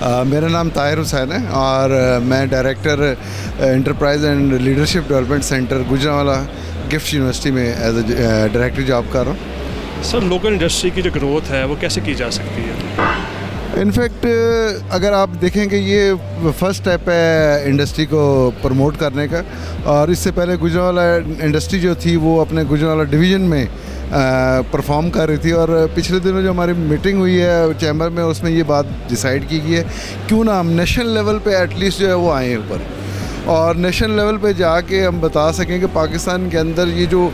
मेरा नाम ताहिर हुसैन है और मैं director enterprise and leadership development centre Gujranwala gift university में एज ए डायरेक्टर जॉब कर रहा हूँ। सर, लोकल इंडस्ट्री की जो ग्रोथ है वो कैसे की जा सकती है? इनफैक्ट अगर आप देखें कि ये फर्स्ट स्टेप है इंडस्ट्री को प्रमोट करने का, और इससे पहले गुजरांवाला इंडस्ट्री जो थी वो अपने गुजरांवाला डिवीज़न में परफॉर्म कर रही थी। और पिछले दिनों जो हमारी मीटिंग हुई है चैम्बर में, उसमें ये बात डिसाइड की गई है क्यों ना हम नेशनल लेवल पे एटलीस्ट जो है वो आए ऊपर, और नेशनल लेवल पे जाके हम बता सकें कि पाकिस्तान के अंदर ये जो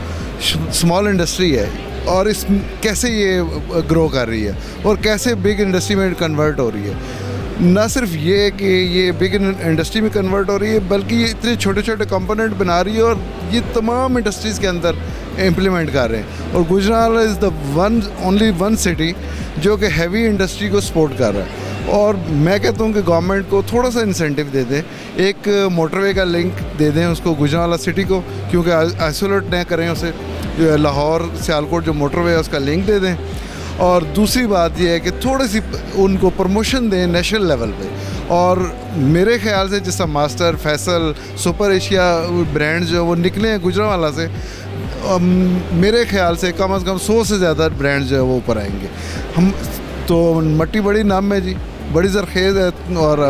स्मॉल इंडस्ट्री है और इस कैसे ये ग्रो कर रही है और कैसे बिग इंडस्ट्री में कन्वर्ट हो रही है। ना सिर्फ ये कि ये बिग इंडस्ट्री में कन्वर्ट हो रही है, बल्कि ये इतने छोटे छोटे कंपोनेंट बना रही है और ये तमाम इंडस्ट्रीज़ के अंदर इम्प्लीमेंट कर रहे हैं। और Gujranwala is the only one city जो कि हैवी इंडस्ट्री को सपोर्ट कर रहा है। और मैं कहता हूँ कि गवर्नमेंट को थोड़ा सा इंसेंटिव दे दें, एक मोटरवे का लिंक दे दें उसको गुजरांवाला सिटी को, क्योंकि आइसोलेट न करें उसे, जो लाहौर सियालकोट जो मोटरवे है उसका लिंक दे दें। और दूसरी बात यह है कि थोड़ी सी उनको प्रमोशन दें नेशनल लेवल पे। और मेरे ख्याल से जैसा master, Faisal, super Asia brands जो वो निकले हैं गुजरांवाला से, मेरे ख्याल से कम 100 से ज़्यादा ब्रांड्स जो है वो ऊपर आएंगे। हम तो मट्टी बड़ी नाम है जी, बड़ी ज़रखेज़ है और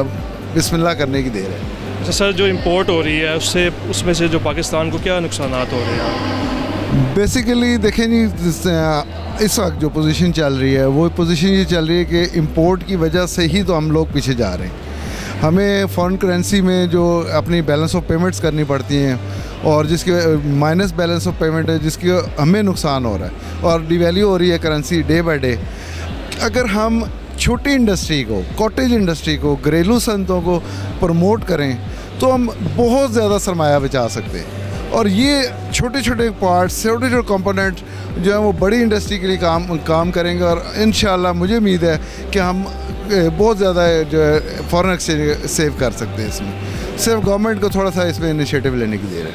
बिस्मिल्लाह करने की देर है। अच्छा सर, जो इंपोर्ट हो रही है उसमें से जो पाकिस्तान को क्या नुकसान हो रहे हैं? बेसिकली देखें जी, इस वक्त जो पोजीशन चल रही है वो पोजीशन ये चल रही है कि इंपोर्ट की वजह से ही तो हम लोग पीछे जा रहे हैं। हमें फॉरेन करेंसी में जो अपनी बैलेंस ऑफ पेमेंट्स करनी पड़ती हैं और जिसके माइनस बैलेंस ऑफ पेमेंट है, जिसकी हमें नुकसान हो रहा है और डिवैल्यू हो रही है करेंसी डे बाय डे। अगर हम छोटी इंडस्ट्री को, कॉटेज इंडस्ट्री को, घरेलू सनतों को प्रमोट करें तो हम बहुत ज़्यादा सरमाया बचा सकते हैं। और ये छोटे छोटे पार्ट्स, छोटे छोटे कंपोनेंट जो है वो बड़ी इंडस्ट्री के लिए काम करेंगे। और इंशाल्लाह मुझे उम्मीद है कि हम बहुत ज़्यादा जो है फॉरेन एक्सचेंज सेव कर सकते हैं। इसमें सिर्फ गवर्नमेंट को थोड़ा सा इसमें इनिशिएटिव लेने की देर है।